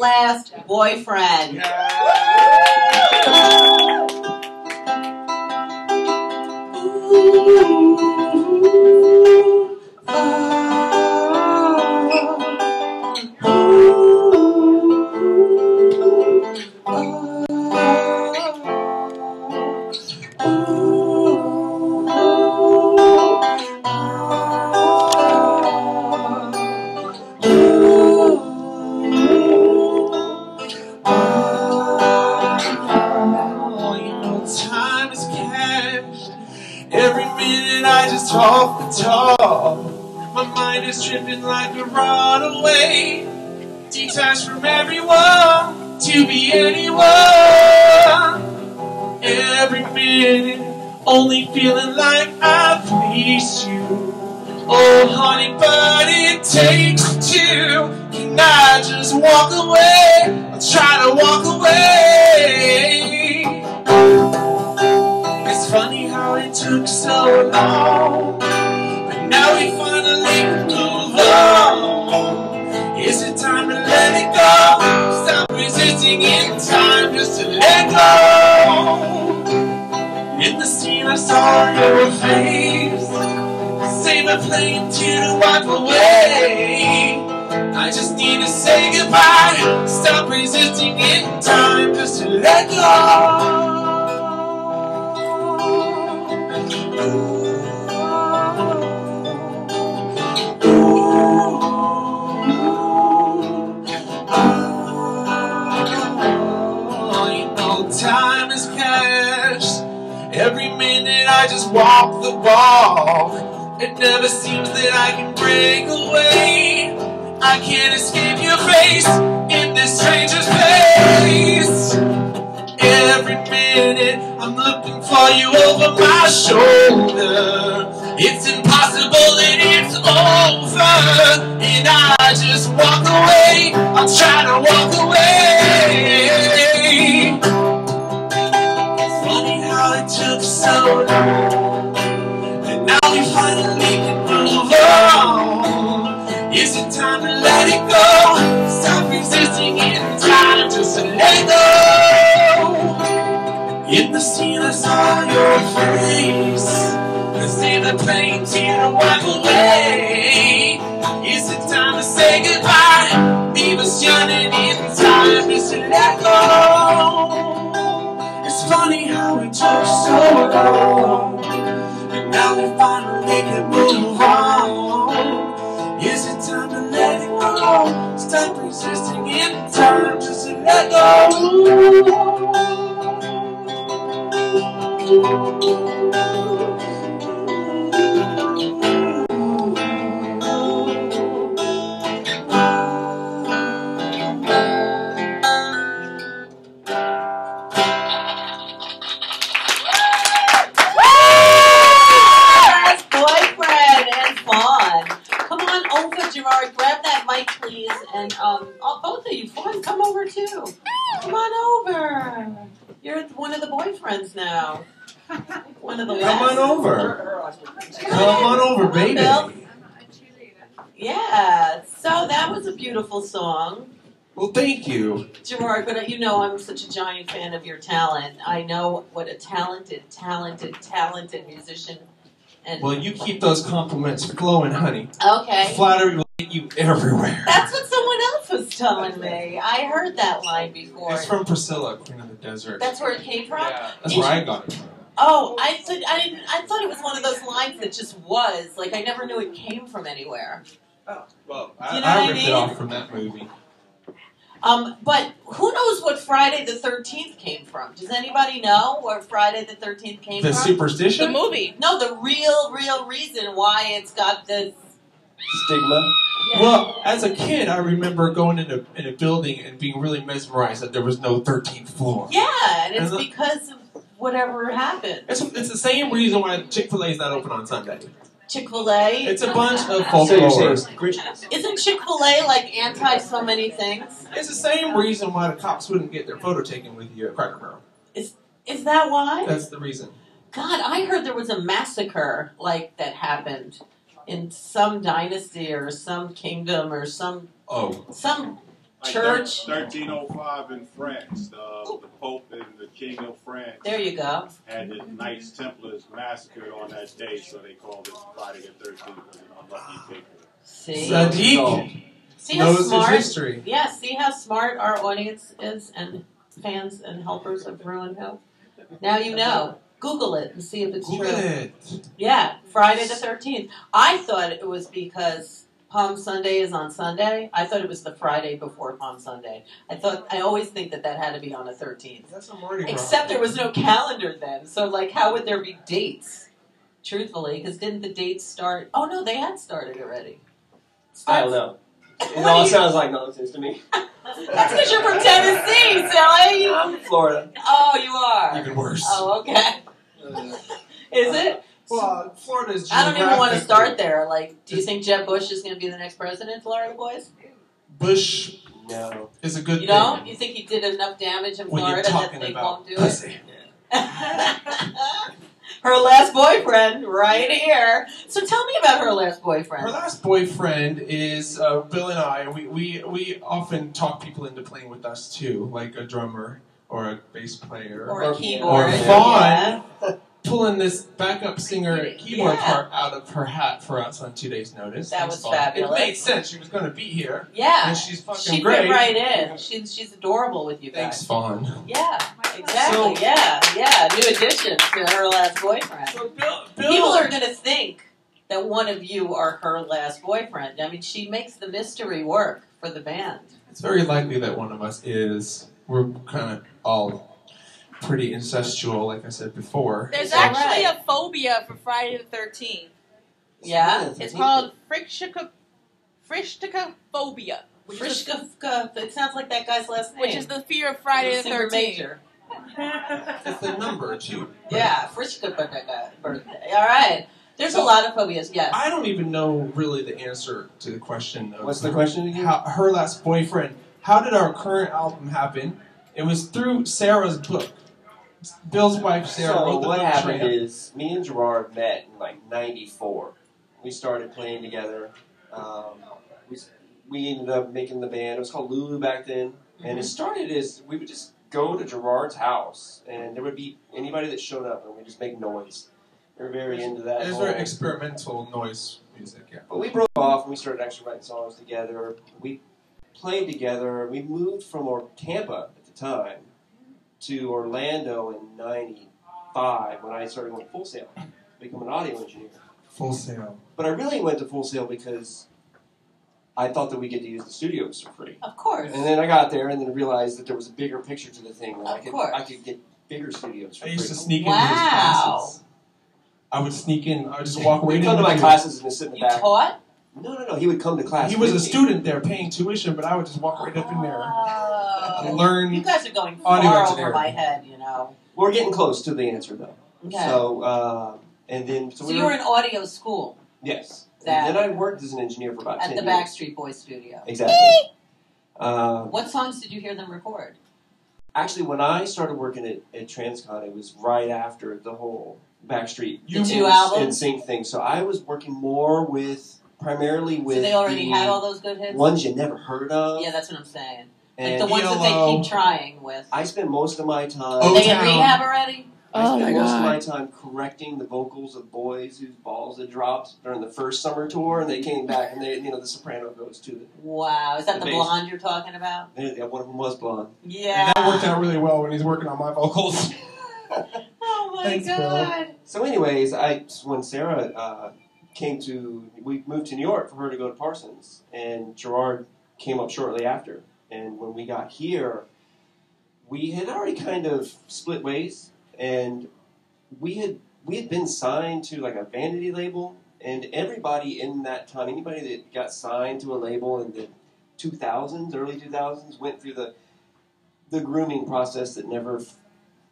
last boyfriend. Every minute I just talk the talk. My mind is tripping like a runaway, detached from everyone to be anyone. Every minute, only feeling like I please you. Oh honey, but it takes two. Can I just walk away? I'll try to walk away. It's funny how it took so long, but now we finally move on. Is it time to let it go? Stop resisting in time just to let go. In the scene I saw your face, save a plane to wipe away. I just need to say goodbye. Stop resisting in time just to let go. Time is cash. Every minute I just walk the walk. It never seems that I can break away. I can't escape your face in this stranger's place. Every minute I'm looking for you over my shoulder. It's impossible and it's over, and I just walk away. I'll try to walk away. It took so long, and now we finally can move on. Is it time to let it go? Stop resisting in time just to let go. In the scene I saw your face, let's save the plane to wipe away. Is it time to say goodbye? Leave us yearning in time just to let go. It's funny how it took so long, and now we finally can move on. Is it time to let it go? Stop resisting in time just to let go. Grab that mic, please, and both of you, fun, come over too. Come on over. You're one of the boyfriends now. One of the last. Come on over. Come on over, baby. Bill. Yeah. So that was a beautiful song. Well, thank you, Gerard. But you know, I'm such a giant fan of your talent. I know what a talented musician. And well, you keep those compliments flowing, honey. Okay. Flattery will get you everywhere. That's what someone else was telling me. I heard that line before. It's from Priscilla, Queen of the Desert. That's where it came from? Yeah. That's where I got it from. Oh, I thought it was one of those lines that just was. Like, I never knew it came from anywhere. Oh, well, you know I ripped it off from that movie. But who knows what Friday the 13th came from? Does anybody know where Friday the 13th came from? The superstition? The movie. No, the real reason why it's got this stigma. Yeah. Well, as a kid, I remember going in a building and being really mesmerized that there was no 13th floor. Yeah, and it's because of whatever happened. It's the same reason why Chick-fil-A is not open on Sunday. Chick-fil-A? It's a bunch of folklore. Isn't Chick-fil-A like anti so many things? It's the same reason why the cops wouldn't get their photo taken with you at Cracker Barrel. Is that why? That's the reason. God, I heard there was a massacre like that happened in some dynasty or some kingdom or some like church. 1305 in France. The Pope and the King of France. There you go. Had the Knights Templars massacred on that day, so they called it Friday the 13th was an unlucky day. See? Sadiq See how knows smart? his history. Yeah, see how smart our audience is and fans and helpers of ReW WhO? Now you know. Google it and see if it's Google true. it. Yeah, Friday the 13th. I thought it was because Palm Sunday is on Sunday. I thought it was the Friday before Palm Sunday. I always think that had to be on the 13th. That's a Mardi Gras. Except there was no calendar then. So, like, how would there be dates? Truthfully, because didn't the dates start? Oh, no, they had started already. I don't know. It all sounds like nonsense to me. That's because you're from Tennessee, silly. I'm from Florida. Oh, you are. Even worse. Oh, okay. Is it? Well, Florida's I don't even want to geographically- start there. Like, do you think Jeb Bush is going to be the next president, Florida boys? Bush No. is a good You thing. don't? You think he did enough damage in When you're Florida that talking they about won't do pussy. it? Her last boyfriend, right here. So tell me about her last boyfriend. Her last boyfriend is Bill and I. We often talk people into playing with us too, like a drummer or a bass player or a Or keyboard. Vaughn. Yeah. pulling this backup singer keyboard Yeah. part out of her hat for us on 2 days' notice. That Thanks, was Vaughn. fabulous. It made sense. She was going to be here, Yeah. and she's fucking She great. fit right in. She's adorable with you Thanks, guys. Vaughn. Yeah, exactly. So- yeah. New addition to her last boyfriend. So Bill, People are going to think that one of you are her last boyfriend. I mean, she makes the mystery work for the band. it's very likely that one of us is. We're kind of all pretty incestual, like I said before. There's Is that actually right? a phobia for Friday the 13th. Yeah? It's called Frischticophobia, Frischka, it sounds like that guy's last name. which is the fear of Friday the Singer 13th. Major. It's the number, too. Yeah, Frischka birthday. All right. There's a lot of phobias, yes. I don't even know really the answer to the question of What's the question again? her last boyfriend. How did our current album happen? It was through Sarah's book. Bill's wife, Sarah, So wrote the what book. happened Tramp. is me and Gerard met in like '94. We started playing together. We ended up making the band. It was called Lulu back then, and it started as we would just go to Gerard's house, and there would be anybody that showed up, and we just make noise. We were very into that. It was whole- very experimental noise music, yeah. But we broke off and we started actually writing songs together. We played together. We moved from Tampa at the time to Orlando in '95 when I started going Full Sail to become an audio engineer. Full Sail. But I really went to Full Sail because I thought that we get to use the studios for free. Of course. And then I got there and then realized that there was a bigger picture to the thing. That Of course. I could get bigger studios for I free. used to sneak into his Wow. classes. I would sneak in. I would just walk right He'd in. come to my classes and just sit in the You back. taught? No. He would come to class. He was a with me. student there paying tuition, but I would just walk right up in there Oh. and learn. You guys are going Audio far engineering. over my head, you know. We're getting close to the answer though. Okay. So, and then So you were in audio school yes. That- And then I worked as an engineer for about at 10 the years. Backstreet Boys studio. Exactly. What songs did you hear them record? Actually, when I started working at Transcon, it was right after the whole Backstreet The two albums? and sync thing. So I was working more primarily with So they already the had all those good hits? ones you never heard of. Yeah, that's what I'm saying. Like And the ones that they ELO. keep trying with. I spent most of my time. Oh, Are they in Town. rehab already? I spent most of my time correcting the vocals of boys whose balls had dropped during the first summer tour, and they came back, and the soprano goes to Wow. Is that The the bass. blonde you're talking about? one of them was blonde. Yeah. And that worked out really well when he's working on my vocals. Oh my Thanks, Bill. God. So, anyways, when Sarah we moved to New York for her to go to Parsons, and Gerard came up shortly after. And when we got here, we had already kind of split ways, and we had been signed to like a vanity label, and everybody in that time, anybody that got signed to a label in the 2000s, early 2000s, went through the grooming process that never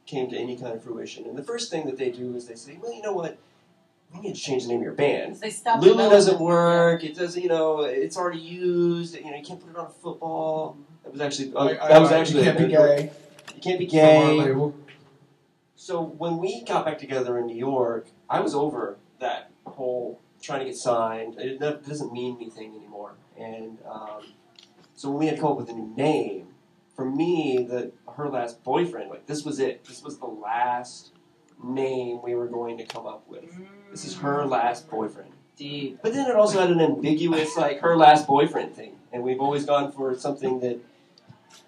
came to any kind of fruition. And the first thing that they do is they say, well, you know what? We need to change the name of your band. They stopped Lulu development. doesn't work. It doesn't, it's already used. You can't put it on football. That was actually, You can't be gay. You can't be From our gay. label. So when we got back together in New York, I was over that whole trying to get signed. It doesn't mean anything anymore. And So when we had to come up with a new name, for me, her last boyfriend, like this was it. This was the last name we were going to come up with. This is her last boyfriend. Deep. But then it also had an ambiguous, like, her last boyfriend thing. And we've always gone for something that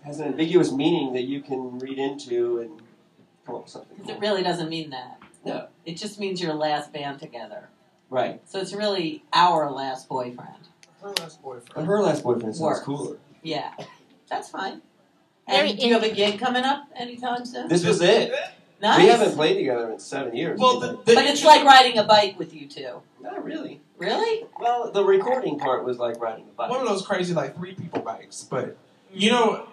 has an ambiguous meaning that you can read into and come up with something. Because it really doesn't mean that. No. It just means your last band together. Right. So it's really our last boyfriend. Her last boyfriend. But her last boyfriend sounds Works. cooler. Yeah. That's fine. Very And do you have a gig coming up anytime soon? This was it. Nice. We haven't played together in 7 years. Well, But it's like riding a bike with you two. Not really. Really? Well, the recording part was like riding a bike. one of those crazy, like, 3 people bikes. But, you know,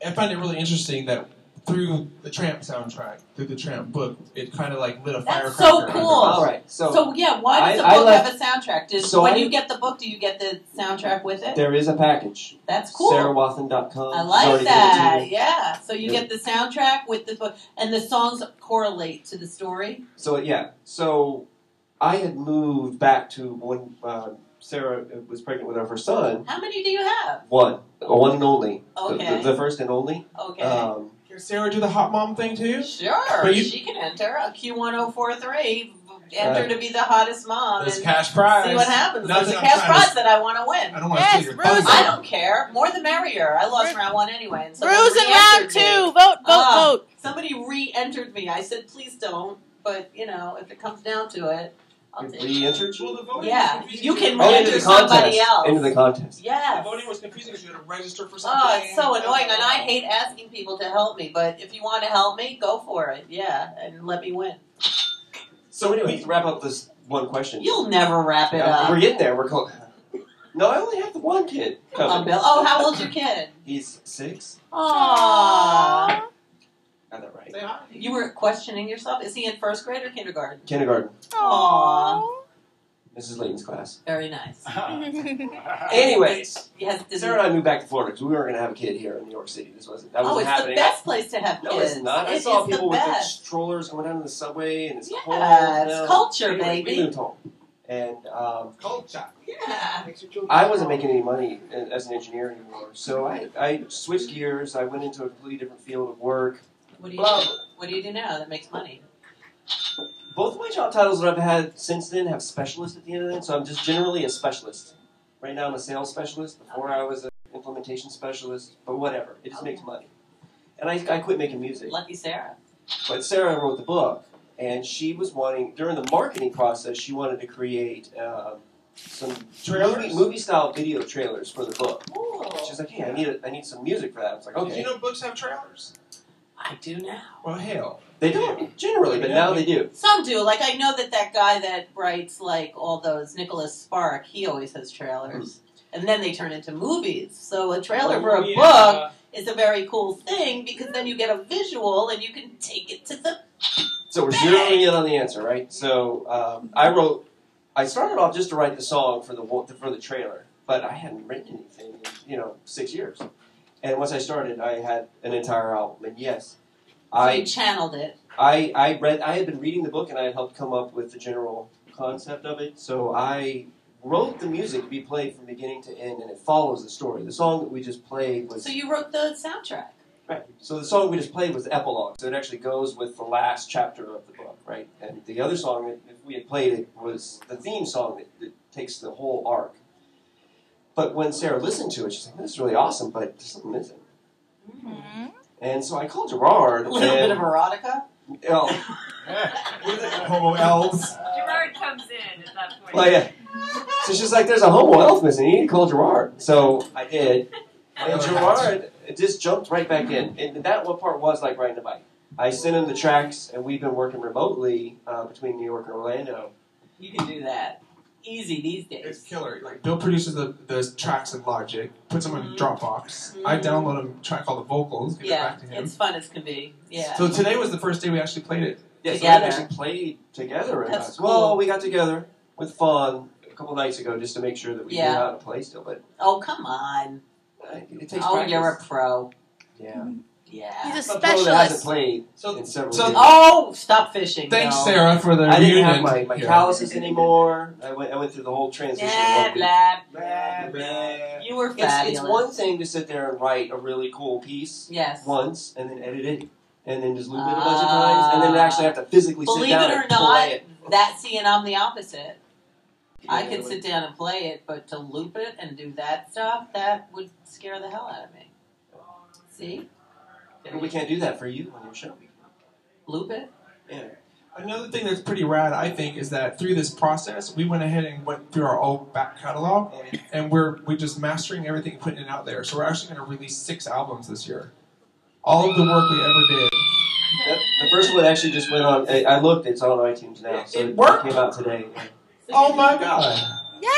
I find it really interesting that through the Tramp soundtrack, through the Tramp book, it kind of, like, lit a That's firecracker. so cool. All right. So yeah, why does the I book left- have a soundtrack? so When I- you get the book, do you get the soundtrack with it? There is a package. That's cool. SarahWathan.com. I She's like already that. given it to me. Yeah. So you get the soundtrack with the book, and the songs correlate to the story. So, yeah. So I had moved back to when Sarah was pregnant with our first son. How many do you have? One and only. Okay. The first and only. Okay. Can Sarah do the hot mom thing, too? Sure. But you- She can enter a Q1043. Enter Right. to be the hottest mom There's and cash prize. see what happens. Nothing There's a I'm cash trying to- prize that I want to win. I don't want to Yes, steal your Bruce. thunder. I don't care. More the merrier. I lost round one anyway. And someone Bruce in round re-entered me. 2. Vote, vote. Somebody re-entered me. I said, please don't. But, you know, if it comes down to it, I'll take it. Re-entered Well, you? the voting Yeah. was confusing. You can Oh, into re-enter the somebody contest. else. Into the contest. The Yes. voting was confusing because you had to register for something. Oh, it's so annoying, and I hate asking people to help me. But if you want to help me, go for it. Yeah, and let me win. So anyway, to wrap up this one question. You'll never wrap it Yeah, up. we're getting there. We're close. No, I only have the one kid Come on, coming. Bill. Oh, how old's your kid? He's 6. Aww. Got that right. Say hi. You were questioning yourself. Is he in first grade or kindergarten? Kindergarten. Aww. Mrs. Layton's class. Very nice. Anyways, Yes, Sarah and I moved back to Florida because we weren't going to have a kid here in New York City. That oh, wasn't it's the happening. best place to have kids. No, it's not. I It saw is people the with best. the strollers going down to the subway, and it's Yeah, cold. it's culture, Anyway, baby. We moved home, and Culture. Yeah. I wasn't making any money as an engineer anymore. So I switched gears. I went into a completely different field of work. What do you do? What do you do now that makes money? Both of my job titles that I've had since then have specialist at the end of them, so I'm just generally a specialist. Right now I'm a sales specialist. Before I was an implementation specialist, but whatever. It just makes money. And I quit making music. Lucky Sarah. But Sarah wrote the book, and she was wanting, during the marketing process, she wanted to create some Trailers? movie-style video trailers for the book. Cool. She's like, hey, I need some music for that. I was like, Did okay. you know books have trailers? I do now. Well, hell. They don't, generally, but now they do. Some do. Like, I know that guy that writes, like, all those Nicholas Spark, he always has trailers. And then they turn into movies. So a trailer for a book is a very cool thing because then you get a visual and you can take it to the... So we're zeroing in on the answer, right? So I started off just to write the song for the trailer, but I hadn't written anything in 6 years. And once I started, I had an entire album. And yes, So you channeled it. I had been reading the book, and I had helped come up with the general concept of it. So I wrote the music to be played from beginning to end, and it follows the story. The song that we just played was... So you wrote the soundtrack. Right. So the song we just played was the epilogue. So it actually goes with the last chapter of the book, right? And the other song, if we had played it, was the theme song that takes the whole arc. But when Sarah listened to it, she's like, this is really awesome, but there's something missing. Mm-hmm. And so I called Gerard. A little bit of erotica. Homo elves. Gerard comes in at that point. Well, yeah. So she's like, there's a homo elf missing. You need to call Gerard. So I did. And Gerard just jumped right back in. And that one part was like riding a bike. I sent him the tracks, and we've been working remotely between New York and Orlando. You can do that. Easy these It's days. killer. Like Bill produces the tracks in Logic, puts them in Dropbox. I download them, try to call the vocals, give it Yeah, back to him. it's fun as can be. Yeah. So today was the first day we actually played it. Yeah, so we Together. actually played together. And That's well, cool. we got together with Fawn a couple nights ago just to make sure that we knew how to play still. But Oh, come on. it takes Oh, practice. you're a pro. Yeah. Yeah. He's a A pro that hasn't specialist. played So- in several so- years. Oh, stop fishing. Thanks, no. Sarah, for the I didn't have reunion. my here. calluses anymore. I went through the whole transition. in Blah, 1 week. blah, Blah, blah. blah. You were fabulous. It's one thing to sit there and write a really cool piece Yes. once and then edit it and then just loop it a bunch of times and then actually have to physically sit Believe down it or and not, play it. and I'm the opposite. I can sit down and play it, but to loop it and do that stuff, that would scare the hell out of me. See? But we can't do that for you on your show. Loop it? Yeah. Another thing that's pretty rad, I think, is that through this process, we went ahead and went through our old back catalog, and we're just mastering everything and putting it out there. So we're actually going to release 6 albums this year. All of the work we ever did. The first one actually just went on. I looked; it's on iTunes now. So It worked? came out today. Oh my god! Yay!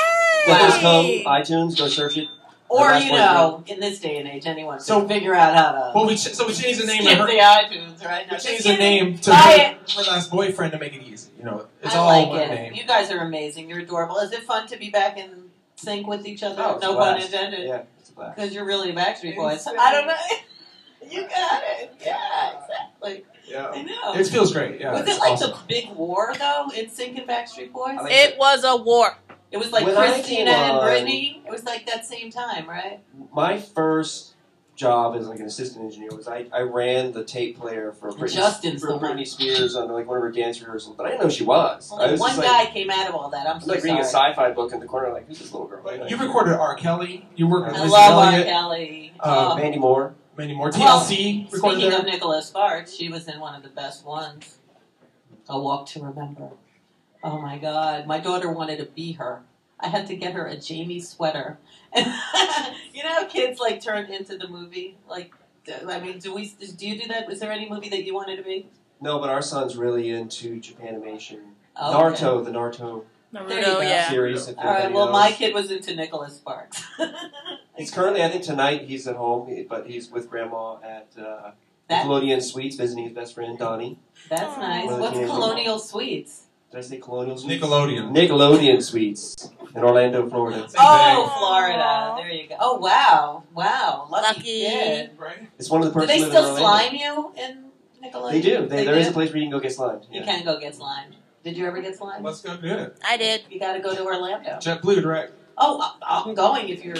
Just come iTunes, go search it. Or, That's you what know, in this day and age, anyone So- can figure out how to Well, we changed the name skip of the her. iTunes, right? We No, changed just the kidding. name to Buy her last boyfriend to make it easy. You know, it's I all like one it. name. You guys are amazing. You're adorable. Is it fun to be back in sync with each other? Oh, it's a No pun blast. intended. Yeah, it's a blast. Because you're really Backstreet Boys. Insane. I don't know. You got it. Yeah, exactly. I Yeah, know. it feels great. Yeah, Was it's it like awesome. the big war though in Sync and Backstreet Boys? I like It was a war. It was like When I Christina came and on- Brittany. It was like that same time, right? My first job as like an assistant engineer was I ran the tape player for Justin's the one. Britney Spears on like one of her dance rehearsals, but I didn't know who she was. I Only was one just guy like, came out of all that. I'm I was so like reading a sorry. sci-fi book in the corner, like who's this little girl? You recorded R. Kelly. You worked with I Missy love R. Elliott. Kelly. Mandy Moore. Many more. Well, TLC recorded Speaking there. of Nicholas Sparks, she was in one of the best ones. A Walk to Remember. Oh my God. My daughter wanted to be her. I had to get her a Jamie sweater. And you know how kids like turned into the movie? Like, I mean, do you do that? Is there any movie that you wanted to be? No, but our son's really into Japanimation. Oh, okay. Naruto, the Naruto There you Naruto, go. yeah. series. If All right, anybody well, knows. my kid was into Nicholas Sparks. He's currently, I think tonight he's at home, but he's with Grandma at That- Nickelodeon Suites, visiting his best friend Donnie. That's nice. One of the What's teenage Colonial Suites? Did I say Colonial Suites? Nickelodeon. Nickelodeon Suites in Orlando, Florida. Same Oh, thing. Florida. There you go. Oh, wow. Wow. Lucky Lucky. kid. Right? It's one of the Do perks they of living in still Orlando. slime you in Nickelodeon? They do. There is do? a place where you can go get slimed. You Yeah. can go get slimed. Did you ever get slimed? Let's go do it. I did. You got to go to Orlando. JetBlue direct. Oh, I'm going if you're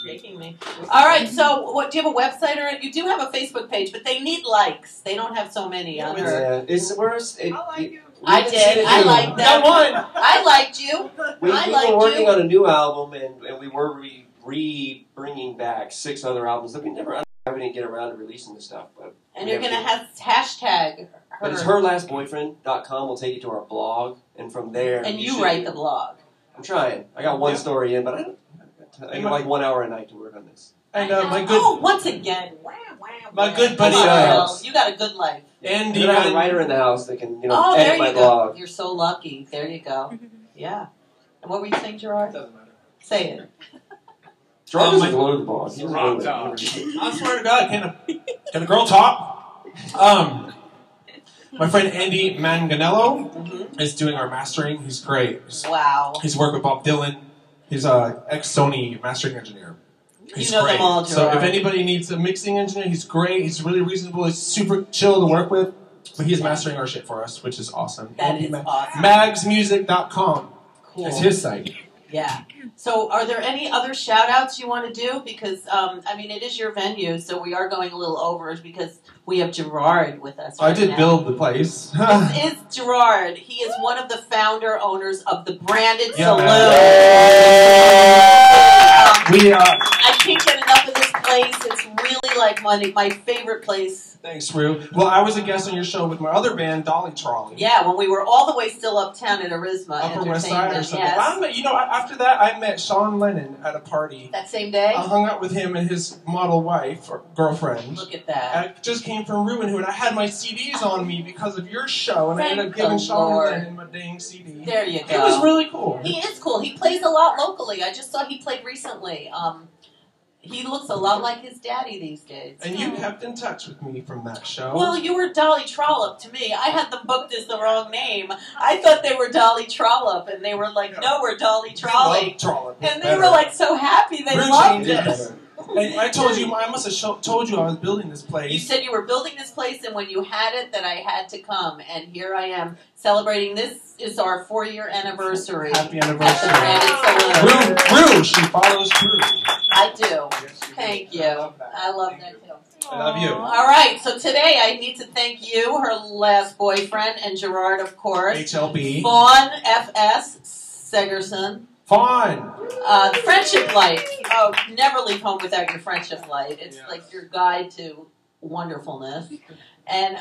making me. All right. So, what? Do you have a website or you do have a Facebook page? But they need likes. They don't have so many on her. Yeah, it's worse. I like you. I did. I liked that. No one. I liked you. We I were liked working you. on a new album, and we were bringing back 6 other albums that we never didn't get around to releasing this stuff. But And you're gonna have hashtag her. But it's herlastboyfriend.com. We'll take you to our blog, and from there. And you should- write the blog. I'm trying. I got one Yeah. story in, but I got like 1 hour a night to work on this. And I know. my good Oh, once again. Wow, wow. My wow. good buddy, Come on, uh, Bill. You got a good life. And Andy then I have a and writer in the house that can, Oh, there edit you my go. blog. You're so lucky. There you go. Yeah. And what were you saying, Gerard? Doesn't matter. Say it. Gerard Oh, doesn't my- go to the blog. He doesn't Wrong go to time. the I swear to God, can a girl talk? My friend Andy Manganello is doing our mastering. He's great. Wow. He's worked with Bob Dylan. He's a ex-Sony mastering engineer. He's You know great. them all, So if Gerard. anybody needs a mixing engineer, he's great. He's really reasonable. He's super chill to work with. But he's mastering our shit for us, which is awesome. That Andy is awesome. Magsmusic.com Cool. is his site. Yeah. So, are there any other shout outs you want to do? Because, I mean, it is your venue, so we are going a little over because we have Gerard with us. I right did now. build the place. This is Gerard. He is one of the founder owners of the branded Yeah, SaLooN. We I can't get enough of this place. It's really like my favorite place. Thanks, Rue. Well, I was a guest on your show with my other band, Dolly Trolley. Yeah, when we were all the way still uptown at Arisma Upper West Side or Entertainment. something. Yes. I met, after that, I met Sean Lennon at a party. That same day? I hung out with him and his model wife or girlfriend. Look at that. I just came from Rue and Who, and I had my CDs on me because of your show, and I ended up Thank giving the Sean Lord. Lennon my dang CD. There you go. It was really cool. He is cool. He plays a lot locally. I just saw he played recently. He looks a lot like his daddy these days. And you kept in touch with me from that show. Well, you were Dolly Trollop to me. I had them booked as the wrong name. I thought they were Dolly Trollop, and they were like, no, we're Dolly Trolley. Love Trolley. And they were like so happy they Rue loved changed it. it. And I told you, I must have told you I was building this place. You said you were building this place, and when you had it, that I had to come. And here I am celebrating. This is our 4-year anniversary. Happy At anniversary. the Branded SaLooN. ReW, she follows through. I do. Thank you. I love that too. I love you. All right, so today I need to thank you, her last boyfriend, and Gerard, of course. HLB. Fawn F.S. Segerson. Fawn. Friendship Light. Oh, never leave home without your Friendship Light. It's like your guide to wonderfulness. And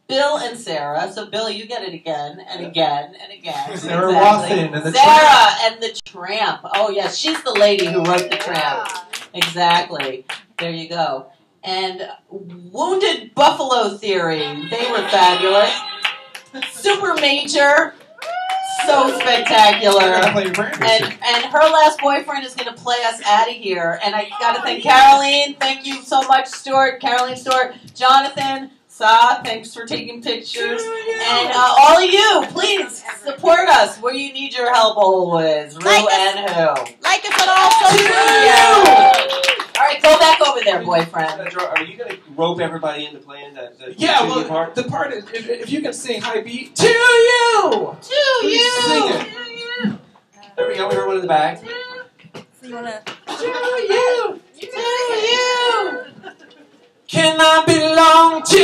Bill and Sarah. So, Bill, you get it again and again and again. Sarah Watson and the Sarah and the Tramp. Oh, yes, she's the lady who wrote the Tramp. Exactly. There you go. And Wounded Buffalo Theory. They were fabulous. Super Major. So spectacular. And her last boyfriend is going to play us out of here. And I got to thank Caroline. Thank you so much, Stuart. Caroline Stewart. Jonathan. Sa, thanks for taking pictures. And all of you, please support us where you need your help always. ReW and WhO. Like us on all social media. All right, go back over there, boyfriend. Are you going to rope everybody into playing that? Yeah, well, part? the part is, if you can sing high beat, to you! To you! Sing it. There we go, we heard one in the back. So you wanna... To you! To you! Can I belong to